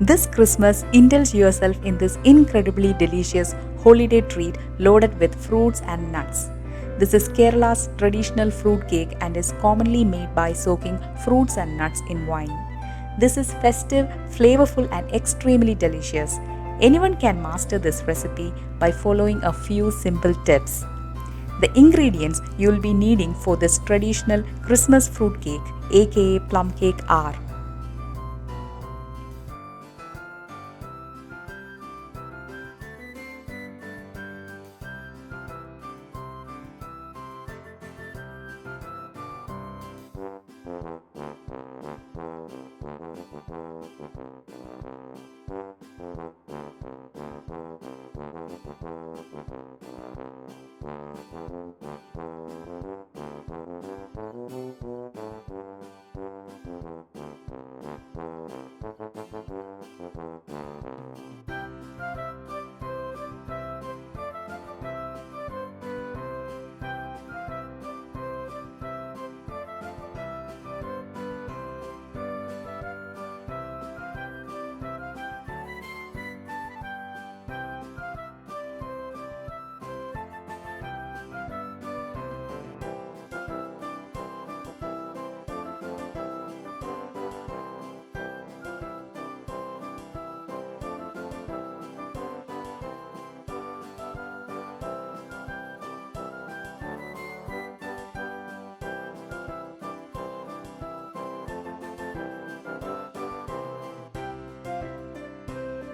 This Christmas, indulge yourself in this incredibly delicious holiday treat loaded with fruits and nuts. This is Kerala's traditional fruit cake and is commonly made by soaking fruits and nuts in wine. This is festive, flavorful, and extremely delicious. Anyone can master this recipe by following a few simple tips. The ingredients you will be needing for this traditional Christmas fruit cake, aka plum cake, are: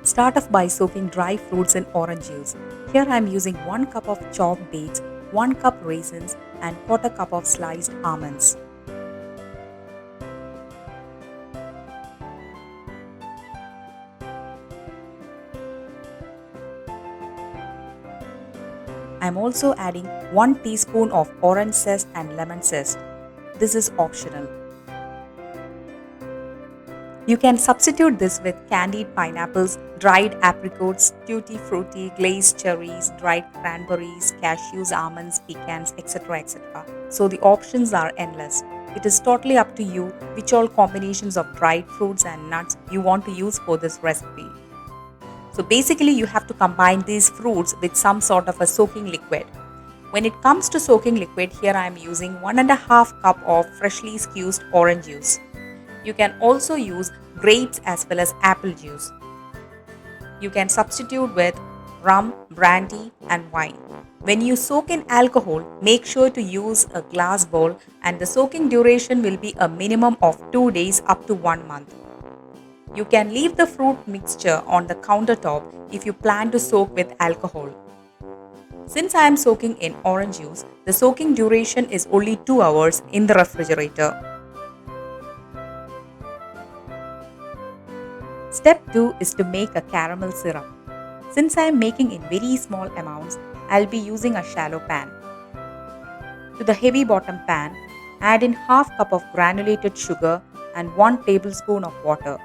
start off by soaking dry fruits in orange juice. Here I am using 1 cup of chopped dates, 1 cup raisins, and quarter cup of sliced almonds. I am also adding 1 teaspoon of orange zest and lemon zest. This is optional. You can substitute this with candied pineapples, dried apricots, tutti frutti, glazed cherries, dried cranberries, cashews, almonds, pecans, etc. etc. So the options are endless. It is totally up to you which all combinations of dried fruits and nuts you want to use for this recipe. So basically you have to combine these fruits with some sort of a soaking liquid. When it comes to soaking liquid, here I am using 1.5 cup of freshly squeezed orange juice. You can also use grapes as well as apple juice. You can substitute with rum, brandy, and wine. When you soak in alcohol, make sure to use a glass bowl, and the soaking duration will be a minimum of 2 days up to 1 month. You can leave the fruit mixture on the countertop if you plan to soak with alcohol. Since I am soaking in orange juice, the soaking duration is only 2 hours in the refrigerator. Step 2 is to make a caramel syrup. Since I am making in very small amounts, I'll be using a shallow pan. To the heavy bottom pan, add in half cup of granulated sugar and 1 tablespoon of water.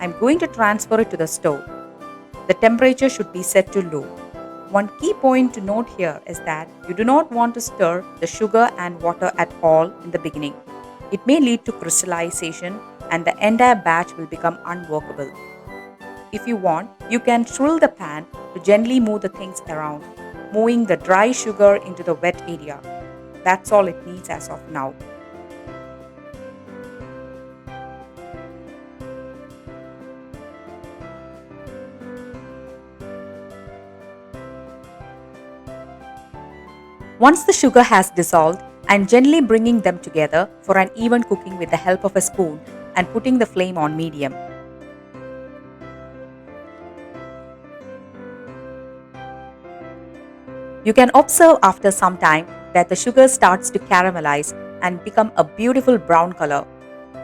I'm going to transfer it to the stove. The temperature should be set to low. One key point to note here is that you do not want to stir the sugar and water at all in the beginning. It may lead to crystallization and the entire batch will become unworkable. If you want, you can swirl the pan to gently move the things around, moving the dry sugar into the wet area. That's all it needs as of now. Once the sugar has dissolved, I'm gently bringing them together for an even cooking with the help of a spoon and putting the flame on medium. You can observe after some time that the sugar starts to caramelize and become a beautiful brown color.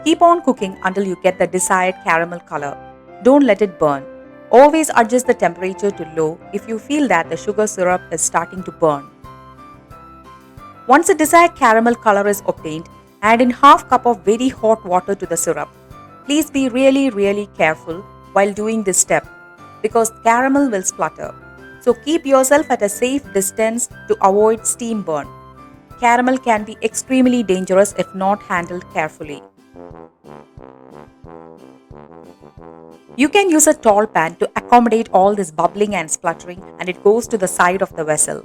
Keep on cooking until you get the desired caramel color. Don't let it burn. Always adjust the temperature to low if you feel that the sugar syrup is starting to burn. Once the desired caramel color is obtained, add in half cup of very hot water to the syrup. Please be really careful while doing this step because caramel will splutter. So keep yourself at a safe distance to avoid steam burn. Caramel can be extremely dangerous if not handled carefully. You can use a tall pan to accommodate all this bubbling and spluttering, and it goes to the side of the vessel.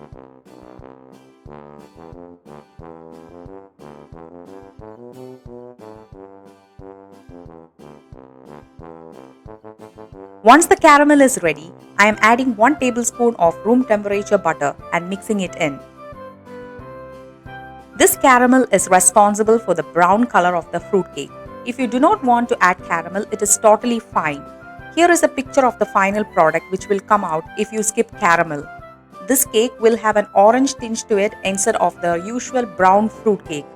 Once the caramel is ready, I am adding 1 tablespoon of room temperature butter and mixing it in. This caramel is responsible for the brown color of the fruitcake. If you do not want to add caramel, it is totally fine. Here is a picture of the final product which will come out if you skip caramel. This cake will have an orange tinge to it instead of the usual brown fruitcake,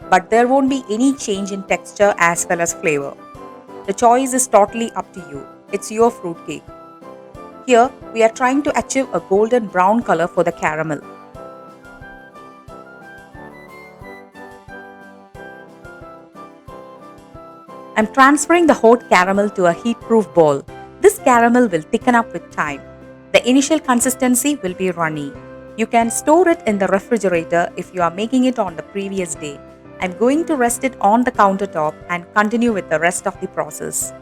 but there won't be any change in texture as well as flavor. The choice is totally up to you. It's your fruitcake. Here, we are trying to achieve a golden brown color for the caramel. I'm transferring the hot caramel to a heat-proof bowl. This caramel will thicken up with time. The initial consistency will be runny. You can store it in the refrigerator if you are making it on the previous day. I'm going to rest it on the countertop and continue with the rest of the process.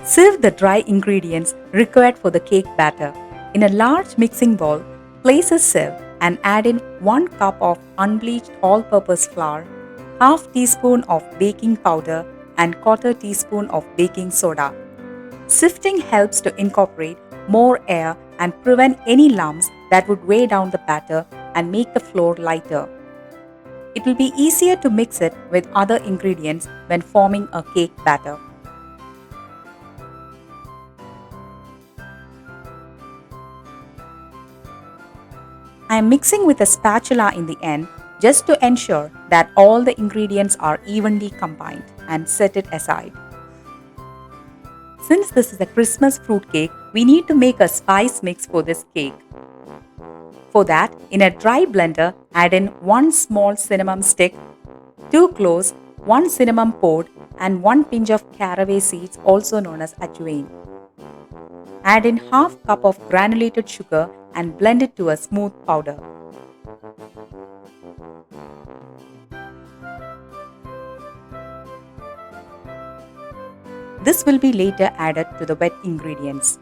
Sieve the dry ingredients required for the cake batter. In a large mixing bowl, place a sieve and add in 1 cup of unbleached all-purpose flour, half teaspoon of baking powder and quarter teaspoon of baking soda. Sifting helps to incorporate more air and prevent any lumps that would weigh down the batter and make the flour lighter. It will be easier to mix it with other ingredients when forming a cake batter. I am mixing with a spatula in the end just to ensure that all the ingredients are evenly combined and set it aside. Since this is a Christmas fruit cake, we need to make a spice mix for this cake. For that, in a dry blender, add in 1 small cinnamon stick, 2 cloves, 1 cinnamon pod and 1 pinch of caraway seeds also known as ajwain. Add in half cup of granulated sugar and blend it to a smooth powder. This will be later added to the wet ingredients.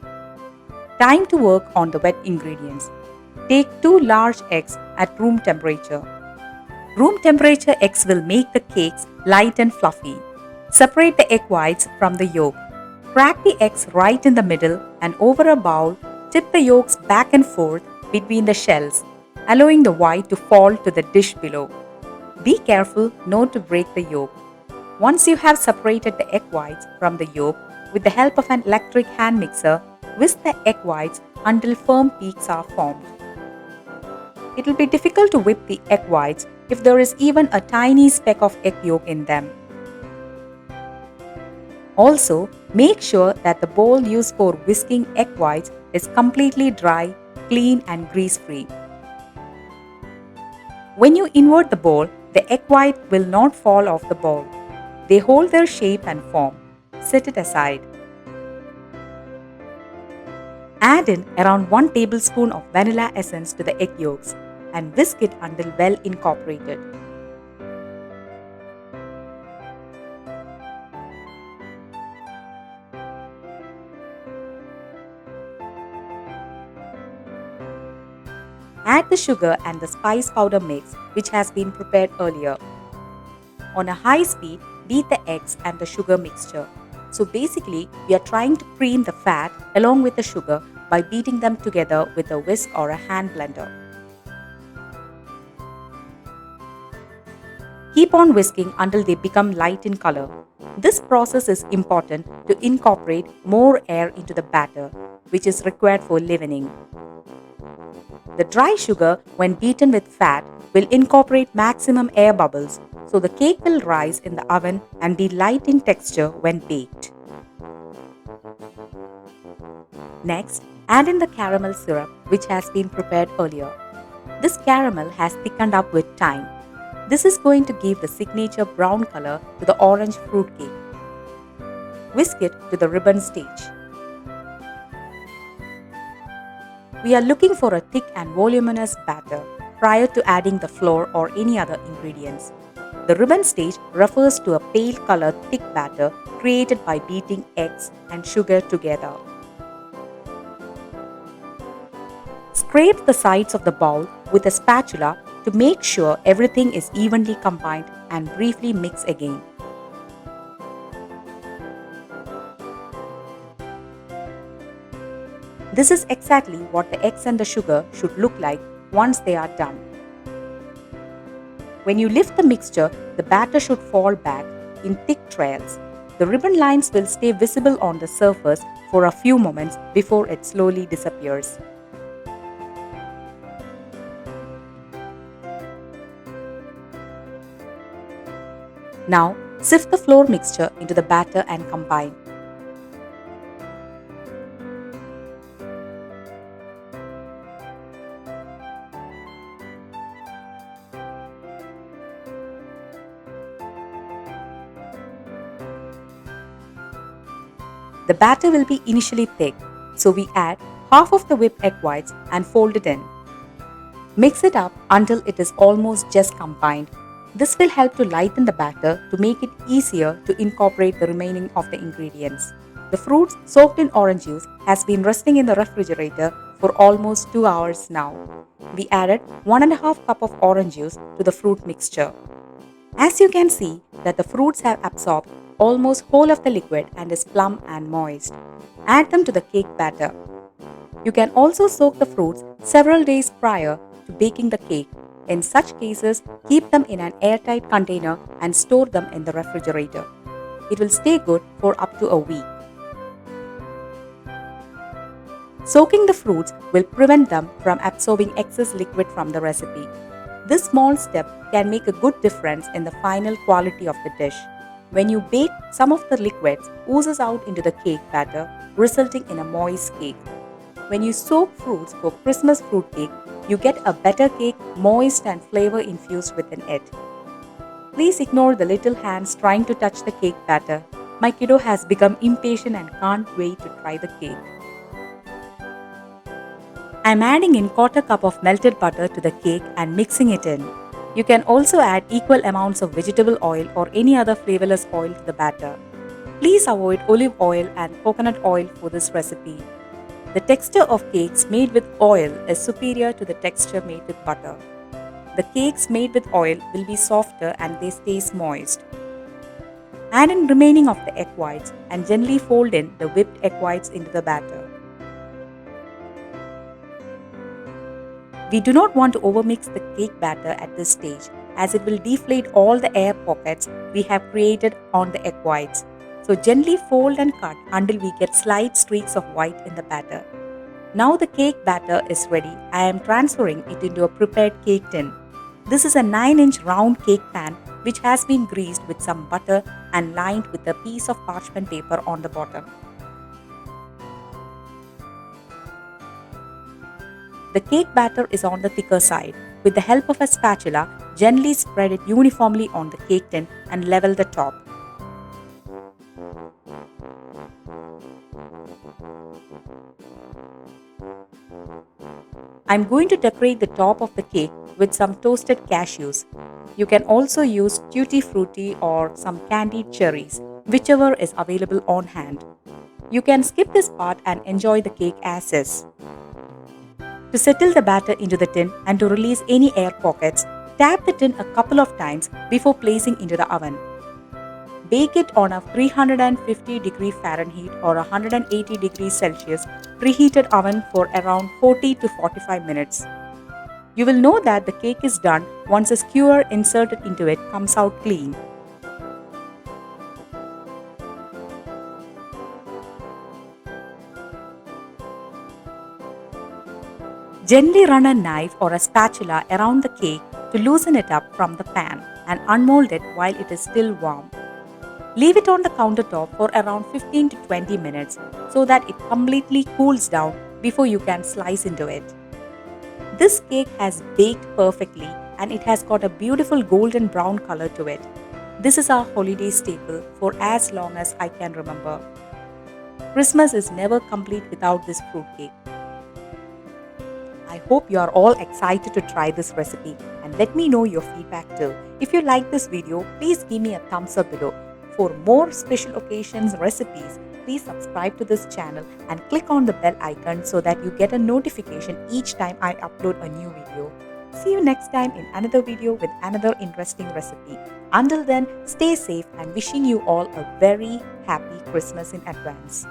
Time to work on the wet ingredients. Take 2 large eggs at room temperature. Room temperature eggs will make the cakes light and fluffy. Separate the egg whites from the yolk. Crack the eggs right in the middle and over a bowl, tip the yolks back and forth between the shells, allowing the white to fall to the dish below. Be careful not to break the yolk. Once you have separated the egg whites from the yolk, with the help of an electric hand mixer, whisk the egg whites until firm peaks are formed. It will be difficult to whip the egg whites if there is even a tiny speck of egg yolk in them. Also, make sure that the bowl used for whisking egg whites is completely dry, clean and grease-free. When you invert the bowl, the egg white will not fall off the bowl. They hold their shape and form. Set it aside. Add in around 1 tablespoon of vanilla essence to the egg yolks and whisk it until well incorporated. Add the sugar and the spice powder mix which has been prepared earlier. On a high speed, beat the eggs and the sugar mixture. So basically, we are trying to cream the fat along with the sugar by beating them together with a whisk or a hand blender. Keep on whisking until they become light in color. This process is important to incorporate more air into the batter, which is required for leavening. The dry sugar, when beaten with fat, will incorporate maximum air bubbles, so the cake will rise in the oven and be light in texture when baked. Next, add in the caramel syrup which has been prepared earlier. This caramel has thickened up with time. This is going to give the signature brown color to the orange fruit cake. Whisk it to the ribbon stage. We are looking for a thick and voluminous batter prior to adding the flour or any other ingredients. The ribbon stage refers to a pale colored thick batter created by beating eggs and sugar together. Scrape the sides of the bowl with a spatula to make sure everything is evenly combined and briefly mix again. This is exactly what the eggs and the sugar should look like once they are done. When you lift the mixture, the batter should fall back in thick trails. The ribbon lines will stay visible on the surface for a few moments before it slowly disappears. Now, sift the flour mixture into the batter and combine. The batter will be initially thick, so we add half of the whipped egg whites and fold it in. Mix it up until it is almost just combined. This will help to lighten the batter to make it easier to incorporate the remaining of the ingredients. The fruits soaked in orange juice has been resting in the refrigerator for almost 2 hours now. We added 1.5 cup of orange juice to the fruit mixture. As you can see that the fruits have absorbed almost whole of the liquid and is plump and moist. Add them to the cake batter. You can also soak the fruits several days prior to baking the cake. In such cases, keep them in an airtight container and store them in the refrigerator. It will stay good for up to a week. Soaking the fruits will prevent them from absorbing excess liquid from the recipe. This small step can make a good difference in the final quality of the dish. When you bake, some of the liquids oozes out into the cake batter, resulting in a moist cake. When you soak fruits for Christmas fruit cake, you get a better cake, moist and flavor infused within it. Please ignore the little hands trying to touch the cake batter. My kiddo has become impatient and can't wait to try the cake. I'm adding in 1/4 cup of melted butter to the cake and mixing it in. You can also add equal amounts of vegetable oil or any other flavorless oil to the batter. Please avoid olive oil and coconut oil for this recipe. The texture of cakes made with oil is superior to the texture made with butter. The cakes made with oil will be softer and they stay moist. Add in remaining of the egg whites and gently fold in the whipped egg whites into the batter. We do not want to overmix the cake batter at this stage as it will deflate all the air pockets we have created on the egg whites. So gently fold and cut until we get slight streaks of white in the batter. Now the cake batter is ready. I am transferring it into a prepared cake tin. This is a 9-inch round cake pan which has been greased with some butter and lined with a piece of parchment paper on the bottom. The cake batter is on the thicker side. With the help of a spatula, gently spread it uniformly on the cake tin and level the top. I'm going to decorate the top of the cake with some toasted cashews. You can also use tutti frutti or some candied cherries, whichever is available on hand. You can skip this part and enjoy the cake as is. To settle the batter into the tin and to release any air pockets, tap the tin a couple of times before placing into the oven. Bake it on a 350 degree Fahrenheit or 180 degrees Celsius preheated oven for around 40 to 45 minutes. You will know that the cake is done once a skewer inserted into it comes out clean. Gently run a knife or a spatula around the cake to loosen it up from the pan and unmold it while it is still warm. Leave it on the countertop for around 15 to 20 minutes so that it completely cools down before you can slice into it. This cake has baked perfectly and it has got a beautiful golden brown color to it. This is our holiday staple for as long as I can remember. Christmas is never complete without this fruit cake. I hope you are all excited to try this recipe and let me know your feedback too. If you like this video, please give me a thumbs up below. For more special occasions recipes, please subscribe to this channel and click on the bell icon so that you get a notification each time I upload a new video. See you next time in another video with another interesting recipe. Until then, stay safe and wishing you all a very happy Christmas in advance.